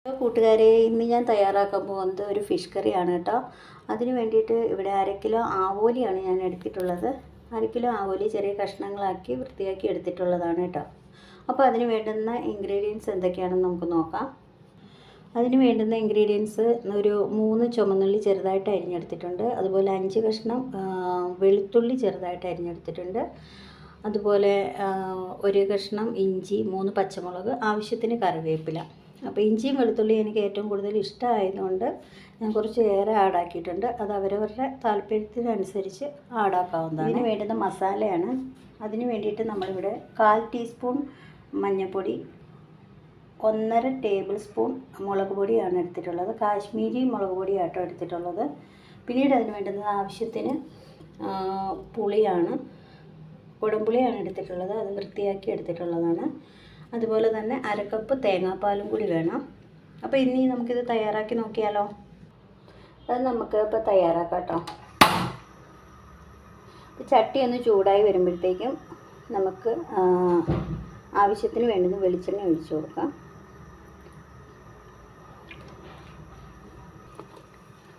കൂട്ടുകാരെ, ഇന്ന് ഞാൻ തയ്യാറാക്കാൻ പോകുന്നത് ഒരു ഫിഷ് കറിയാണ് കേട്ടോ. അതിന് വേണ്ടിയിട്ട് ഇവിടെ 1/2 കിലോ ആവോലിയാണ് ഞാൻ എടുത്തിട്ടുള്ളത്. 1/2 കിലോ ആവോലി ചെറിയ കഷ്ണങ്ങളാക്കി വൃത്തിയാക്കി എടുത്തിട്ടുള്ളതാണ് കേട്ടോ. അപ്പോൾ അതിന് വേണ്ടുന്ന ഇൻഗ്രീഡിയൻസ് എന്തൊക്കെയാണെന്ന് നമുക്ക് നോക്കാം. അതിന് വേണ്ടുന്ന ഇൻഗ്രീഡിയൻസ് ഒരു 3 ചുമന്നുള്ളി ചെറുതായിട്ട് അരിഞ്ഞെടുത്തിട്ടുണ്ട്. അതുപോലെ 5 കഷ്ണം വെളുത്തുള്ളി ചെറുതായിട്ട് അരിഞ്ഞെടുത്തിട്ടുണ്ട്. അതുപോലെ 1 കഷ്ണം ഇഞ്ചി, 3 പച്ചമുളക്, ആവശ്യത്തിന് കറിവേപ്പില. അപ്പോൾ ഇഞ്ചിയും വെളുത്തുള്ളിയും എനിക്ക് ഏറ്റവും കൂടുതൽ ഇഷ്ടമായതുകൊണ്ട് ഞാൻ കുറച്ച് ഏറെ ആഡാക്കിയിട്ടുണ്ട്. അത് അവരവരുടെ താല്പര്യത്തിനനുസരിച്ച് ആഡാക്കാവുന്നതാണ്. ഇതിന് വേണ്ടുന്ന മസാലയാണ്. അതിന് വേണ്ടിയിട്ട് നമ്മളിവിടെ 1/4 ടീസ്പൂൺ മഞ്ഞൾപ്പൊടി, 1.5 ടേബിൾ സ്പൂൺ മുളക് പൊടിയാണ് എടുത്തിട്ടുള്ളത്. കാശ്മീരി മുളക് പൊടിയാട്ടോ എടുത്തിട്ടുള്ളത്. പിന്നീട് അതിന് വേണ്ടുന്നത് ആവശ്യത്തിന് പുളിയാണ്, കുടംപുളിയാണ് എടുത്തിട്ടുള്ളത്. അത് വൃത്തിയാക്കി എടുത്തിട്ടുള്ളതാണ്. അതുപോലെ തന്നെ 1/2 കപ്പ് തേങ്ങാപ്പാലും കൂടി വേണം. അപ്പോൾ ഇനി നമുക്കിത് തയ്യാറാക്കി നോക്കിയാലോ. അത് നമുക്ക് ഇപ്പോൾ തയ്യാറാക്കാം കേട്ടോ. ചട്ടി ഒന്ന് ചൂടായി വരുമ്പോഴത്തേക്കും നമുക്ക് ആവശ്യത്തിന് വേണ്ടുന്ന വെളിച്ചെണ്ണ ഒഴിച്ചു കൊടുക്കാം.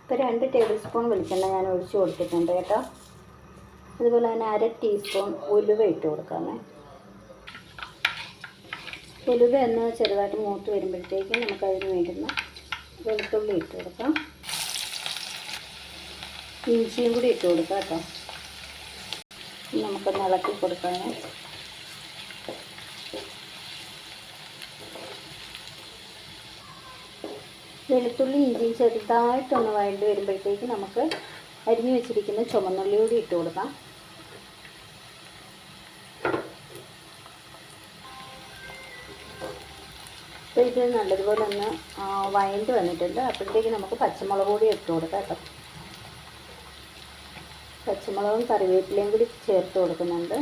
ഇപ്പോൾ 2 ടേബിൾ സ്പൂൺ വെളിച്ചെണ്ണ ഞാൻ ഒഴിച്ചു കൊടുത്തിട്ടുണ്ട് കേട്ടോ. അതുപോലെ തന്നെ 1/2 ടീസ്പൂൺ ഉലുവ ഇട്ട് കൊടുക്കാമേ. ഉലുവ ഒന്ന് ചെറുതായിട്ട് മൂത്ത് വരുമ്പോഴത്തേക്കും നമുക്കതിന് വേണ്ടുന്ന വെളുത്തുള്ളി ഇട്ട് കൊടുക്കാം. ഇഞ്ചിയും കൂടി ഇട്ട് കൊടുക്കാം കേട്ടോ. നമുക്കൊന്ന് ഇളക്കി കൊടുക്കാം. വെളുത്തുള്ളി ഇഞ്ചിയും ചെറുതായിട്ടൊന്ന് വഴണ്ട് വരുമ്പോഴത്തേക്ക് നമുക്ക് അരിഞ്ഞു വെച്ചിരിക്കുന്ന ചുമന്നുള്ളി കൂടി ഇട്ട് കൊടുക്കാം. അപ്പോൾ ഇത് നല്ലതുപോലെ ഒന്ന് വഴണ്ട് വന്നിട്ടുണ്ട്. അപ്പോഴത്തേക്ക് നമുക്ക് പച്ചമുളക് കൂടി ഇട്ട് കൊടുക്കാം കേട്ടോ. പച്ചമുളകും കറിവേപ്പിലയും കൂടി ചേർത്ത് കൊടുക്കുന്നുണ്ട്.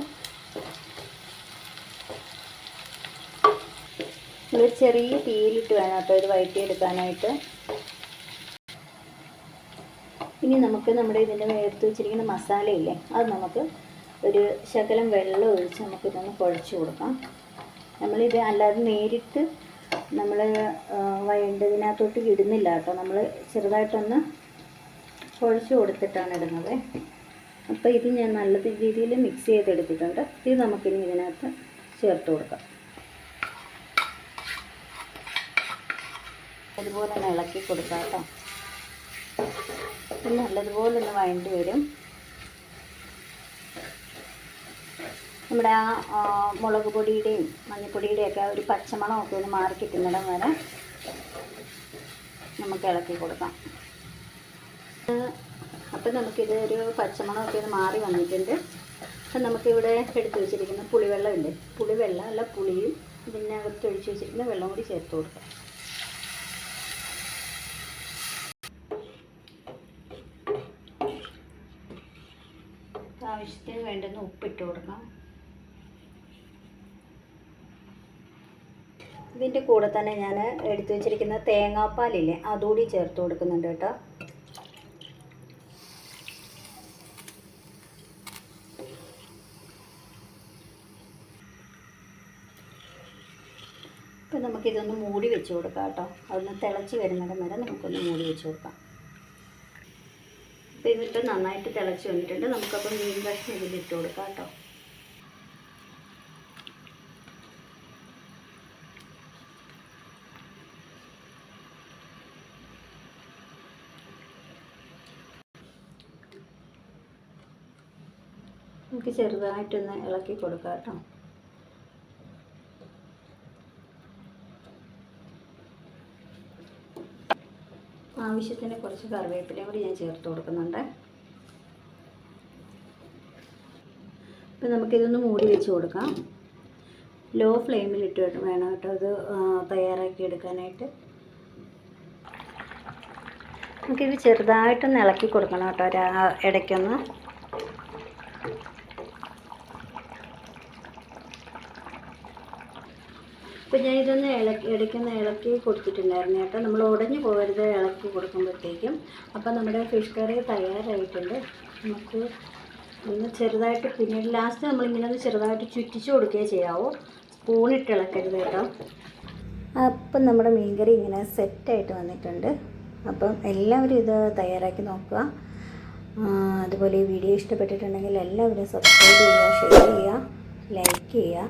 ഒരു ചെറിയ തീയിലിട്ട് വേണം കേട്ടോ ഇത് വഴറ്റിയെടുക്കാനായിട്ട്. ഇനി നമുക്ക് നമ്മുടെ ഇതിൻ്റെ എടുത്ത് വെച്ചിരിക്കുന്ന മസാലയില്ലേ, അത് നമുക്ക് ഒരു ശകലം വെള്ളം ഒഴിച്ച് നമുക്കിതൊന്ന് കുഴച്ച് കൊടുക്കാം. നമ്മളിത് അല്ലാതെ നേരിട്ട് നമ്മൾ വഴണ്ടതിനകത്തോട്ട് ഇടുന്നില്ല കേട്ടോ. നമ്മൾ ചെറുതായിട്ടൊന്ന് കുഴച്ച് കൊടുത്തിട്ടാണ് ഇടുന്നത്. അപ്പോൾ ഇത് ഞാൻ നല്ല രീതിയിൽ മിക്സ് ചെയ്തെടുത്തിട്ടുണ്ട്. ഇത് നമുക്കിനി ഇതിനകത്ത് ചേർത്ത് കൊടുക്കാം. അതുപോലെ ഒന്ന് ഇളക്കി കൊടുക്കാം കേട്ടോ. ഇത് നല്ലതുപോലെ ഒന്ന് വഴണ്ടി വരും. നമ്മുടെ ആ മുളക് പൊടിയുടെയും മഞ്ഞൾപ്പൊടിയുടെയൊക്കെ ഒരു പച്ചമണമൊക്കെ ഒന്ന് മാറി കിട്ടുന്നിടം വരെ നമുക്ക് ഇളക്കി കൊടുക്കാം. അപ്പം നമുക്കിത് ഒരു പച്ചമണമൊക്കെ ഒന്ന് മാറി വന്നിട്ടുണ്ട്. അപ്പം നമുക്കിവിടെ എടുത്ത് വെച്ചിരിക്കുന്ന പുളിവെള്ളം ഉണ്ട്. പുളിവെള്ളം അല്ല, പുളിയും ഇതിനകത്ത് ഒഴിച്ച് വെച്ചിരിക്കുന്ന വെള്ളം കൂടി ചേർത്ത് കൊടുക്കാം. ആവശ്യത്തിന് വേണ്ടുന്ന ഉപ്പിട്ട് കൊടുക്കാം. ഇതിൻ്റെ കൂടെ തന്നെ ഞാൻ എടുത്തു വെച്ചിരിക്കുന്ന തേങ്ങാപ്പാലില്ലേ, അതുകൂടി ചേർത്ത് കൊടുക്കുന്നുണ്ട് കേട്ടോ. ഇപ്പം നമുക്കിതൊന്ന് മൂടി വെച്ച് കൊടുക്കാം കേട്ടോ. അതൊന്ന് തിളച്ച് വരുന്നിടം വരെ നമുക്കൊന്ന് മൂടി വെച്ച് കൊടുക്കാം. അപ്പോൾ ഇതിട്ട് നന്നായിട്ട് തിളച്ച് വന്നിട്ടുണ്ട്. നമുക്കപ്പോൾ മീൻ കഷ്ണം ഇതിലിട്ട് കൊടുക്കാം കേട്ടോ. നമുക്ക് ചെറുതായിട്ടൊന്ന് ഇളക്കി കൊടുക്കാം കേട്ടോ. ആവശ്യത്തിന് കുറച്ച് കറിവേപ്പിലയും കൂടി ഞാൻ ചേർത്ത് കൊടുക്കുന്നുണ്ട്. ഇപ്പം നമുക്കിതൊന്ന് മൂടി വെച്ച് കൊടുക്കാം. ലോ ഫ്ലെയിമിലിട്ട് വേണം കേട്ടോ ഇത് തയ്യാറാക്കി എടുക്കാനായിട്ട്. നമുക്കിത് ചെറുതായിട്ടൊന്ന് ഇളക്കി കൊടുക്കണം കേട്ടോ ഇടയ്ക്കൊന്ന്. അപ്പോൾ ഞാൻ ഇതൊന്ന് ഇടയ്ക്കൊന്ന് ഇളക്കി കൊടുത്തിട്ടുണ്ടായിരുന്നു കേട്ടോ. നമ്മൾ ഉടഞ്ഞു പോകരുത് ഇളക്കി കൊടുക്കുമ്പോഴത്തേക്കും. അപ്പോൾ നമ്മുടെ ഫിഷ് കറി തയ്യാറായിട്ടുണ്ട്. നമുക്ക് ഒന്ന് ചെറുതായിട്ട് പിന്നീട് ലാസ്റ്റ് നമ്മളിങ്ങനെ ഒന്ന് ചെറുതായിട്ട് ചുറ്റിച്ച് കൊടുക്കുകയേ ചെയ്യാവൂ. സ്പൂണിട്ട് ഇളക്കരുത് കേട്ടോ. അപ്പം നമ്മുടെ മീൻകറി ഇങ്ങനെ സെറ്റായിട്ട് വന്നിട്ടുണ്ട്. അപ്പം എല്ലാവരും ഇത് തയ്യാറാക്കി നോക്കുക. അതുപോലെ ഈ വീഡിയോ ഇഷ്ടപ്പെട്ടിട്ടുണ്ടെങ്കിൽ എല്ലാവരും സബ്സ്ക്രൈബ് ചെയ്യുക, ഷെയർ ചെയ്യുക, ലൈക്ക് ചെയ്യുക.